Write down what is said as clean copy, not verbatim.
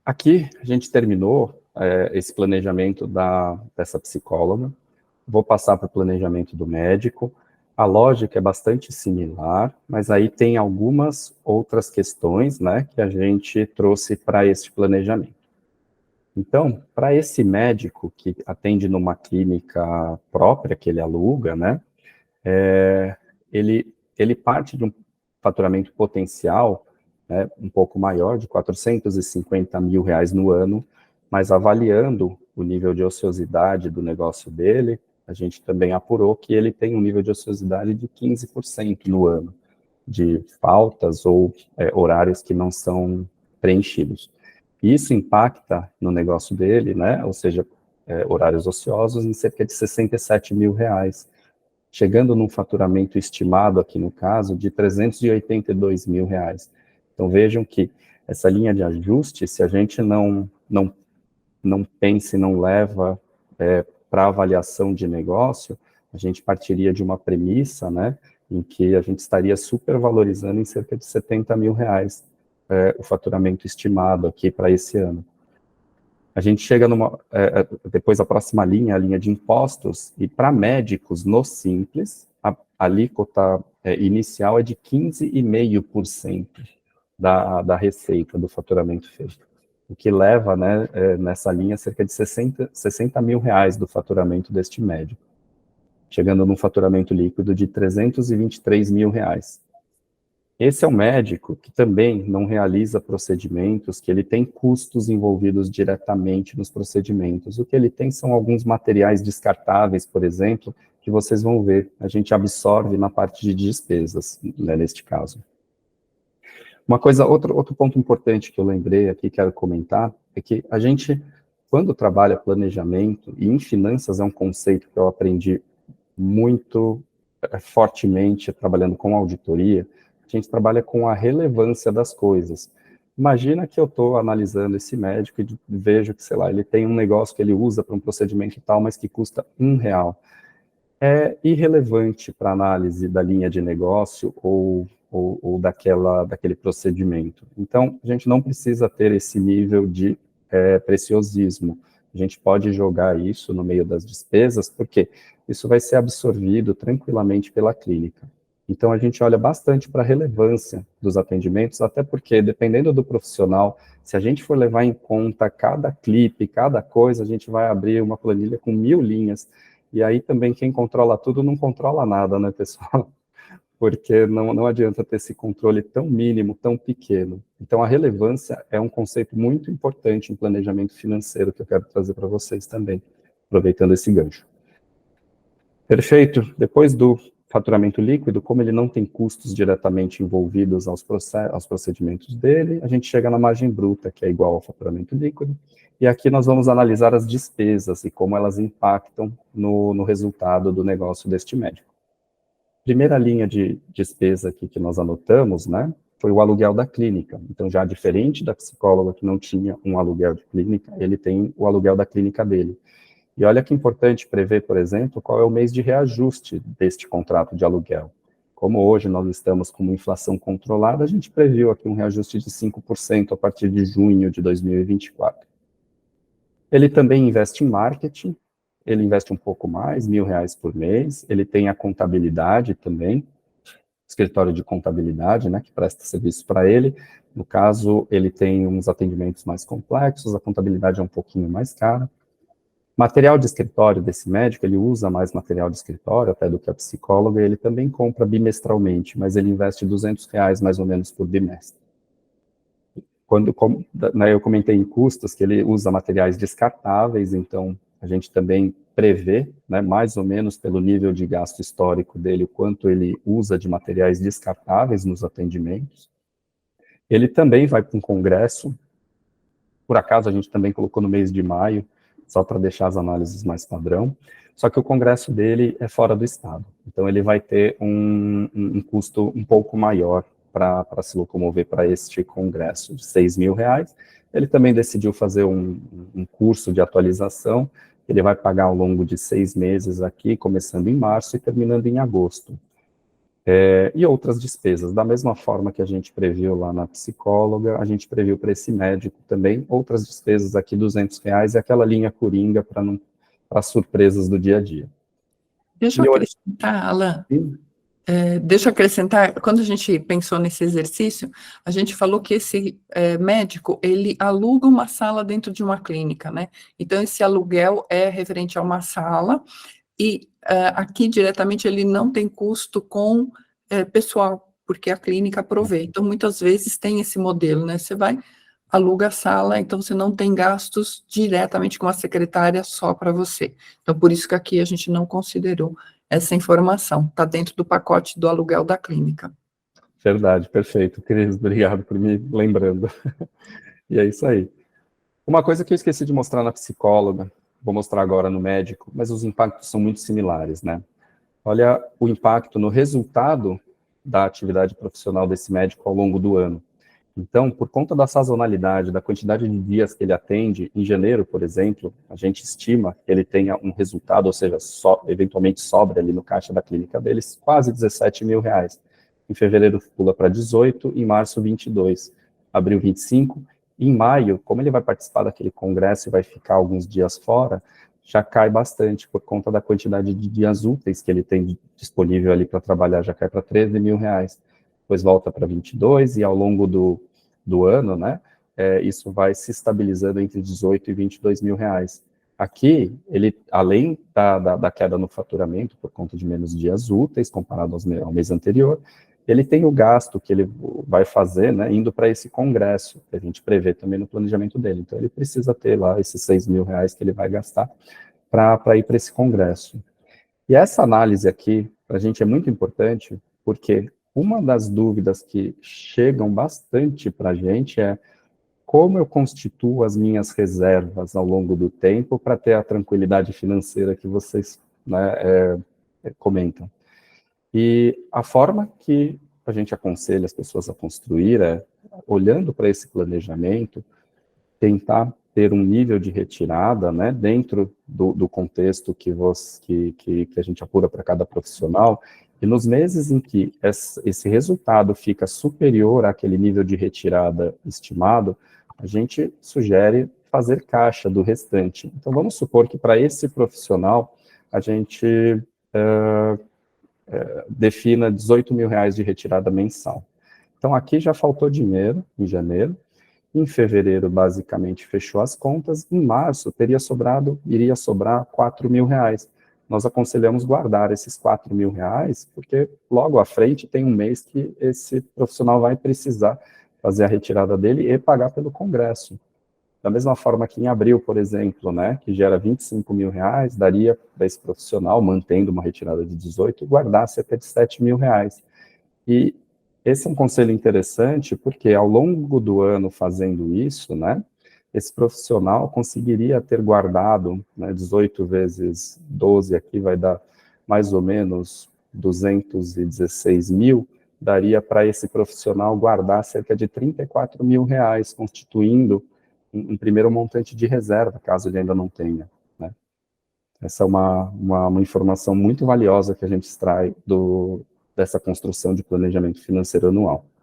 Aqui a gente terminou esse planejamento dessa psicóloga. Vou passar para o planejamento do médico. A lógica é bastante similar, mas aí tem algumas outras questões, né, que a gente trouxe para este planejamento. Então, para esse médico que atende numa clínica própria que ele aluga, né, ele parte de um faturamento potencial, né, um pouco maior, de R$450 mil no ano, mas avaliando o nível de ociosidade do negócio dele, a gente também apurou que ele tem um nível de ociosidade de 15% no ano, de faltas ou horários que não são preenchidos. Isso impacta no negócio dele, né, ou seja, horários ociosos, em cerca de R$67 mil, chegando num faturamento estimado, aqui no caso, de R$382 mil. Então vejam que essa linha de ajuste, se a gente não pensa e não leva para avaliação de negócio, a gente partiria de uma premissa, né, em que a gente estaria supervalorizando em cerca de R$70 mil o faturamento estimado aqui para esse ano. A gente chega depois a próxima linha, a linha de impostos, e para médicos no Simples, a alíquota inicial é de 15,5% da receita do faturamento feito, o que leva, né, nessa linha cerca de 60 mil do faturamento deste médico, chegando num faturamento líquido de R$323 mil. Esse é um médico que também não realiza procedimentos, que ele tem custos envolvidos diretamente nos procedimentos. O que ele tem são alguns materiais descartáveis, por exemplo, que vocês vão ver, a gente absorve na parte de despesas, né, neste caso. Outro ponto importante que eu lembrei aqui, quero comentar, é que a gente, quando trabalha planejamento, e em finanças é um conceito que eu aprendi muito fortemente trabalhando com auditoria, a gente trabalha com a relevância das coisas. Imagina que eu estou analisando esse médico e vejo que, sei lá, ele tem um negócio que ele usa para um procedimento e tal, mas que custa R$1. É irrelevante para a análise da linha de negócio ou daquele procedimento. Então, a gente não precisa ter esse nível de preciosismo. A gente pode jogar isso no meio das despesas, porque isso vai ser absorvido tranquilamente pela clínica. Então, a gente olha bastante para a relevância dos atendimentos, até porque, dependendo do profissional, se a gente for levar em conta cada clipe, cada coisa, a gente vai abrir uma planilha com 1000 linhas, e aí também quem controla tudo não controla nada, né, pessoal? Porque não adianta ter esse controle tão mínimo, tão pequeno. Então, a relevância é um conceito muito importante em planejamento financeiro, que eu quero trazer para vocês também, aproveitando esse gancho. Perfeito. Depois do faturamento líquido, como ele não tem custos diretamente envolvidos aos procedimentos dele, a gente chega na margem bruta, que é igual ao faturamento líquido, e aqui nós vamos analisar as despesas e como elas impactam no resultado do negócio deste médico. Primeira linha de despesa aqui que nós anotamos, né, foi o aluguel da clínica. Então, já diferente da psicóloga que não tinha um aluguel de clínica, ele tem o aluguel da clínica dele. E olha que importante prever, por exemplo, qual é o mês de reajuste deste contrato de aluguel. Como hoje nós estamos com uma inflação controlada, a gente previu aqui um reajuste de 5% a partir de junho de 2024. Ele também investe em marketing, ele investe um pouco mais, R$1.000 por mês, ele tem a contabilidade também, escritório de contabilidade, né, que presta serviço para ele. No caso, ele tem uns atendimentos mais complexos, a contabilidade é um pouquinho mais cara. Material de escritório desse médico, ele usa mais material de escritório até do que a psicóloga, e ele também compra bimestralmente, mas ele investe R$200 mais ou menos por bimestre. Né, eu comentei em custos que ele usa materiais descartáveis, então a gente também prevê, né, mais ou menos pelo nível de gasto histórico dele, o quanto ele usa de materiais descartáveis nos atendimentos. Ele também vai para um congresso, por acaso a gente também colocou no mês de maio, só para deixar as análises mais padrão, só que o congresso dele é fora do estado, então ele vai ter um custo um pouco maior para se locomover para este congresso, de R$6.000. Ele também decidiu fazer um curso de atualização, ele vai pagar ao longo de 6 meses aqui, começando em março e terminando em agosto. E outras despesas, da mesma forma que a gente previu lá na psicóloga, a gente previu para esse médico também, outras despesas aqui, R$ 200, e aquela linha coringa para surpresas do dia a dia. Deixa eu acrescentar, Alan, deixa eu acrescentar, quando a gente pensou nesse exercício, a gente falou que esse médico, ele aluga uma sala dentro de uma clínica, né? Então, esse aluguel é referente a uma sala, e aqui diretamente ele não tem custo com pessoal, porque a clínica provê. Então, muitas vezes tem esse modelo, né? Você vai, aluga a sala, então você não tem gastos diretamente com a secretária só para você. Então, por isso que aqui a gente não considerou essa informação, está dentro do pacote do aluguel da clínica. Verdade, perfeito. Cris, obrigado por me lembrando. E é isso aí. Uma coisa que eu esqueci de mostrar na psicóloga, vou mostrar agora no médico, mas os impactos são muito similares, né? Olha o impacto no resultado da atividade profissional desse médico ao longo do ano. Então, por conta da sazonalidade, da quantidade de dias que ele atende, em janeiro, por exemplo, a gente estima que ele tenha um resultado, ou seja, eventualmente sobra ali no caixa da clínica deles, quase R$ 17 mil. Em fevereiro pula para 18, em março 22, abril 25, em maio, como ele vai participar daquele congresso e vai ficar alguns dias fora, já cai bastante por conta da quantidade de dias úteis que ele tem disponível ali para trabalhar, já cai para R$ 13 mil. Depois volta para 22 e ao longo do ano, né, isso vai se estabilizando entre 18 e 22 mil reais. Aqui, ele, além da queda no faturamento, por conta de menos dias úteis, comparado ao mês anterior, ele tem o gasto que ele vai fazer, né, indo para esse congresso, que a gente prevê também no planejamento dele. Então, ele precisa ter lá esses R$ 6 mil que ele vai gastar para ir para esse congresso. E essa análise aqui, para a gente é muito importante, porque uma das dúvidas que chegam bastante para a gente é como eu constituo as minhas reservas ao longo do tempo para ter a tranquilidade financeira que vocês, né, comentam. E a forma que a gente aconselha as pessoas a construir é, olhando para esse planejamento, tentar ter um nível de retirada, né, dentro do contexto que a gente apura para cada profissional, e nos meses em que esse resultado fica superior àquele nível de retirada estimado, a gente sugere fazer caixa do restante. Então, vamos supor que para esse profissional, a gente defina R$ 18 mil de retirada mensal. Então, aqui já faltou dinheiro em janeiro. Em fevereiro, basicamente, fechou as contas. Em março, iria sobrar R$ 4 mil. Nós aconselhamos guardar esses R$ 4 mil, porque logo à frente tem um mês que esse profissional vai precisar fazer a retirada dele e pagar pelo congresso. Da mesma forma que em abril, por exemplo, né, que gera R$ 25 mil, daria para esse profissional, mantendo uma retirada de 18, guardar cerca de R$ 7 mil. E esse é um conselho interessante, porque ao longo do ano fazendo isso, né, esse profissional conseguiria ter guardado, né, 18 vezes 12, aqui vai dar mais ou menos 216 mil, daria para esse profissional guardar cerca de R$ 34 mil, constituindo um primeiro montante de reserva, caso ele ainda não tenha, né. Essa é uma informação muito valiosa que a gente extrai dessa construção de planejamento financeiro anual.